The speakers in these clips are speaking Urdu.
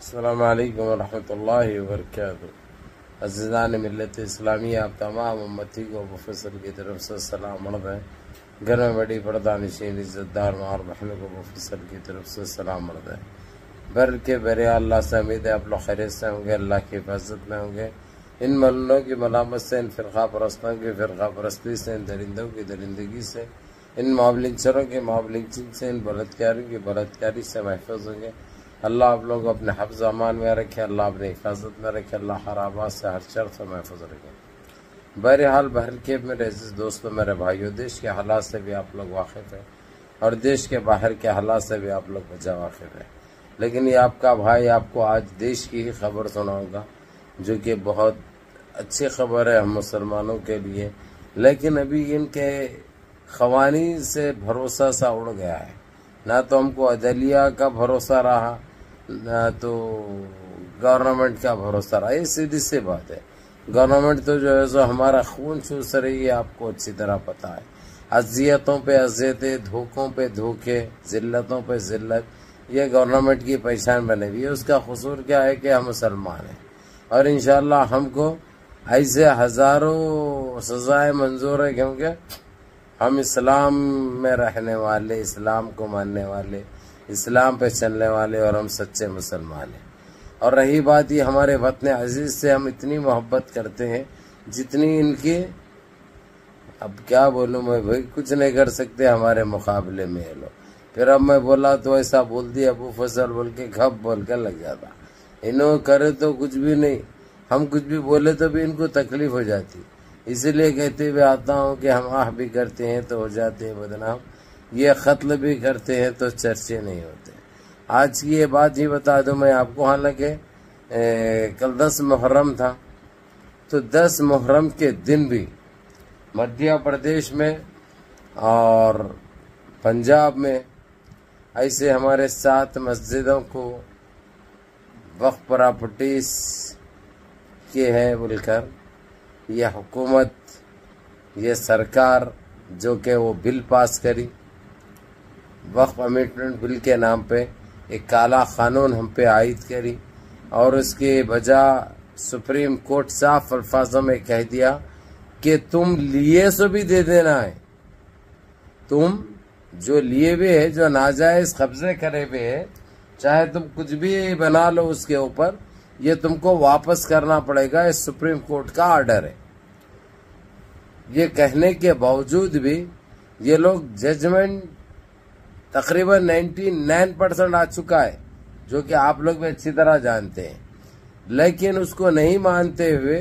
السلام علیکم ورحمۃ اللہ وبرکاتہ۔ عزیزان ملت اسلامی، آپ تمام امتی کو مفصل کی طرف سے سلام عرض ہے۔ گھر میں بڑی پردہ نشین عزت دار ماں اور بہنوں کو مفصل کی طرف سے سلام عرض ہے۔ بر کے برے اللہ سے امید ہے آپ لوگ خیریت سے ہوں گے، اللہ کی حفاظت میں ہوں گے۔ ان ملنوں کی ملامت سے، ان فرقہ پرستوں کی فرقہ پرستی سے، ان درندوں کی درندگی سے، ان معاملنچروں کی معاملنچن سے، ان بلدکاروں کی بلدکاری سے محفوظ ہوں گے۔ اللہ آپ لوگوں کو اپنے حفظ امان میں رکھے، اللہ اپنے حفاظت میں رکھے، اللہ ہر آباد سے ہر شر سے محفوظ رکھے۔ بہرحال بہرکیف میرے عزیز دوستوں، میرے بھائیوں، دیش کے حالات سے بھی آپ لوگ واقف ہیں اور دیش کے باہر کے حالات سے بھی آپ لوگ بچا واقف ہیں، لیکن یہ آپ کا بھائی آپ کو آج دیش کی ہی خبر سناؤں گا، جو کہ بہت اچھی خبر ہے ہم مسلمانوں کے لیے، لیکن ابھی ان کے قوانین سے بھروسہ سا اڑ گیا ہے۔ نہ تو ہم کو عدلیہ کا بھروسہ رہا، نہ تو گورنمنٹ کا بھروسہ رہا۔ یہ سیدھی سی بات ہے، گورنمنٹ تو جو ہے سو ہمارا خون چوس رہی ہے، آپ کو اچھی طرح پتہ ہے۔ اذیتوں پہ اذیتیں، دھوکوں پہ دھوکے، ذلتوں پہ ذلت، یہ گورنمنٹ کی پہچان بنے ہوئی ہے۔ اس کا قصور کیا ہے کہ ہم مسلمان ہیں، اور انشاءاللہ ہم کو ایسے ہزاروں سزائیں منظور ہیں، کیونکہ ہم اسلام میں رہنے والے، اسلام کو ماننے والے، اسلام پہ چلنے والے، اور ہم سچے مسلمان ہیں۔ اور رہی بات یہ ہمارے وطن عزیز سے ہم اتنی محبت کرتے ہیں جتنی ان کی، اب کیا بولوں میں بھائی، کچھ نہیں کر سکتے ہمارے مقابلے میں یہ لوگ۔ پھر اب میں بولا تو ایسا بول دیا ابو فضل بول کے گھپ بول کے لگ جاتا، انہوں کرے تو کچھ بھی نہیں، ہم کچھ بھی بولے تو بھی ان کو تکلیف ہو جاتی، اسی لیے کہتے ہوئے آتا ہوں کہ ہم آہ بھی کرتے ہیں تو ہو جاتے ہیں بدنام، یہ قتل بھی کرتے ہیں تو چرچے نہیں ہوتے۔ آج کی یہ بات ہی بتا دوں میں آپ کو، حالانکہ کل 10 محرم تھا، تو 10 محرم کے دن بھی مدھیہ پردیش میں اور پنجاب میں ایسے ہمارے 7 مسجدوں کو وقف پراپرٹیز کے ہیں بول کر یہ حکومت، یہ سرکار جو کہ وہ بل پاس کری، وقف امینڈمنٹ بل کے نام پہ ایک کالا قانون ہم پہ عائد کری، اور اس کے بجا سپریم کورٹ صاف الفاظوں میں کہہ دیا کہ تم لیے سو بھی دے دینا ہے، تم جو لیے ہوئے ہے، جو ناجائز قبضے کرے ہوئے ہے، چاہے تم کچھ بھی بنا لو اس کے اوپر، یہ تم کو واپس کرنا پڑے گا، یہ سپریم کورٹ کا آرڈر ہے۔ یہ کہنے کے باوجود بھی یہ لوگ ججمنٹ تقریباً 99% آ چکا ہے، جو کہ آپ لوگ بھی اچھی طرح جانتے ہیں، لیکن اس کو نہیں مانتے ہوئے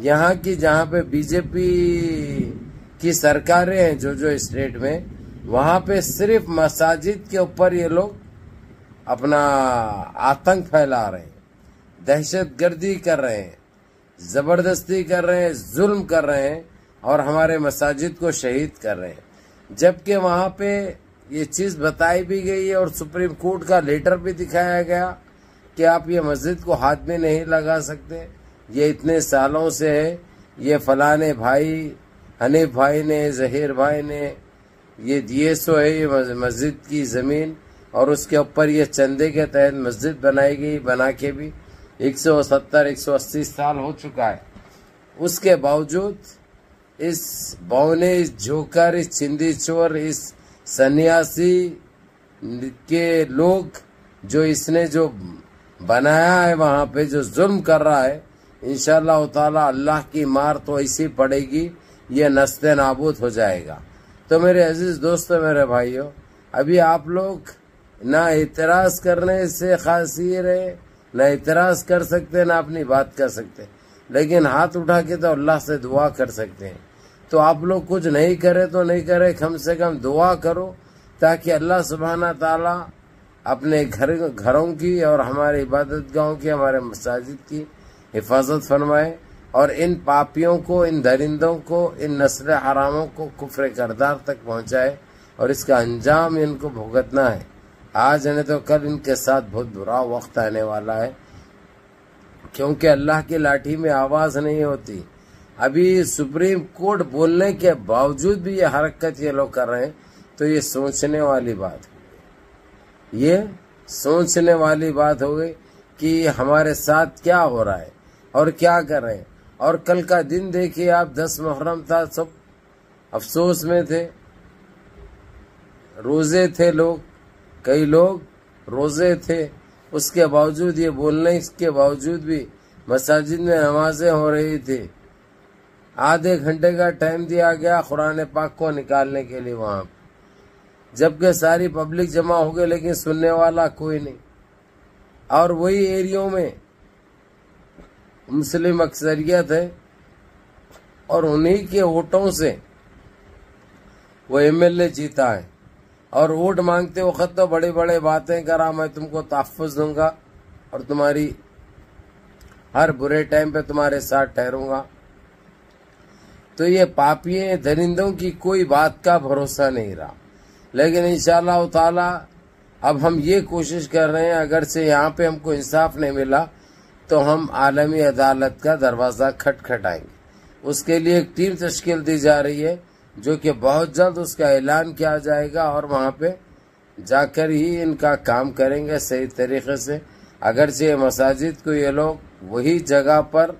یہاں کی جہاں پہ بی جے پی کی سرکاریں ہیں جو اسٹیٹ میں، وہاں پہ صرف مساجد کے اوپر یہ لوگ اپنا آتنک پھیلا رہے ہیں، دہشت گردی کر رہے ہیں، زبردستی کر رہے ہیں، ظلم کر رہے ہیں، اور ہمارے مساجد کو شہید کر رہے ہیں۔ جبکہ وہاں پہ یہ چیز بتائی بھی گئی ہے اور سپریم کورٹ کا لیٹر بھی دکھایا گیا کہ آپ یہ مسجد کو ہاتھ میں نہیں لگا سکتے، یہ اتنے سالوں سے ہے، یہ فلانے بھائی، حنیف بھائی نے، ظہیر بھائی نے یہ دیے سو ہے یہ مسجد کی زمین، اور اس کے اوپر یہ چندے کے تحت مسجد بنائی گئی، بنا کے بھی 170-180 سال ہو چکا ہے۔ اس کے باوجود اس بونے، اس جوکر، اس چندی چور، اس سنیاسی کے لوگ جو اس نے جو بنایا ہے، وہاں پہ جو ظلم کر رہا ہے، انشاءاللہ تعالی اللہ کی مار تو ایسی پڑے گی، یہ نست نابود ہو جائے گا۔ تو میرے عزیز دوستو، میرے بھائیو، ابھی آپ لوگ نہ اعتراض کرنے سے خاصی رہے، نہ اعتراض کر سکتے، نہ اپنی بات کر سکتے، لیکن ہاتھ اٹھا کے تو اللہ سے دعا کر سکتے ہیں۔ تو آپ لوگ کچھ نہیں کرے تو نہیں کرے، کم سے کم دعا کرو تاکہ اللہ سبحانہ تعالیٰ اپنے گھروں کی اور ہمارے عبادت گاہوں کی، ہمارے مساجد کی حفاظت فرمائے، اور ان پاپیوں کو، ان درندوں کو، ان نسل حراموں کو کفر کردار تک پہنچائے، اور اس کا انجام ان کو بھگتنا ہے۔ آج نہیں تو کل ان کے ساتھ بہت برا وقت آنے والا ہے، کیونکہ اللہ کی لاٹھی میں آواز نہیں ہوتی۔ ابھی سپریم کورٹ بولنے کے باوجود بھی یہ حرکت یہ لوگ کر رہے ہیں، تو یہ سوچنے والی بات ہو گئی، یہ سوچنے والی بات ہو گئی کہ ہمارے ساتھ کیا ہو رہا ہے اور کیا کر رہے ہیں. اور کل کا دن دیکھیے آپ، 10 محرم تھا، سب افسوس میں تھے، روزے تھے لوگ، کئی لوگ روزے تھے. اس کے باوجود، یہ بولنے کے باوجود بھی مساجد میں نمازیں ہو رہی تھی. آدھے گھنٹے کا ٹائم دیا گیا قرآن پاک کو نکالنے کے لیے وہاں پہ، جبکہ ساری پبلک جمع ہو گئی لیکن سننے والا کوئی نہیں. اور وہی ایریوں میں مسلم اکثریت ہے اور انہی کے ووٹوں سے وہ MLA جیتا ہے. اور ووٹ مانگتے وقت تو بڑی بڑے باتیں کرا، میں تم کو تحفظ دوں گا اور تمہاری ہر برے ٹائم پہ تمہارے ساتھ ٹھہروں گا. تو یہ پاپیے درندوں کی کوئی بات کا بھروسہ نہیں رہا. لیکن انشاءاللہ تعالی اب ہم یہ کوشش کر رہے ہیں، اگر سے یہاں پہ ہم کو انصاف نہیں ملا تو ہم عالمی عدالت کا دروازہ کھٹکھٹائیں گے. اس کے لیے ایک ٹیم تشکیل دی جا رہی ہے جو کہ بہت جلد اس کا اعلان کیا جائے گا، اور وہاں پہ جا کر ہی ان کا کام کریں گے صحیح طریقے سے. اگرچہ مساجد کو یہ لوگ وہی جگہ پر،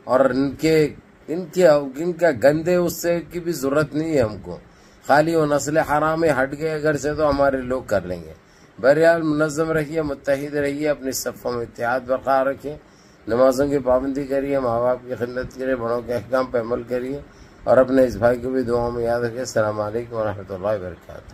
اور ان کا گندے اس سے کی بھی ضرورت نہیں ہے ہم کو، خالی وہ نسل حرام ہٹ گئے اگرچہ تو ہمارے لوگ کر لیں گے. بہرحال منظم رہیے، متحد رہیے، اپنی صفوں میں اتحاد برقرار رکھیں، نمازوں کی پابندی کریے، ماں باپ کی خدمت کریے، بڑوں کے احکام پہ عمل کریے، اور اپنے اس بھائی کو بھی دعاؤں میں یاد رکھیں. السلام علیکم ورحمۃ اللہ وبرکاتہ.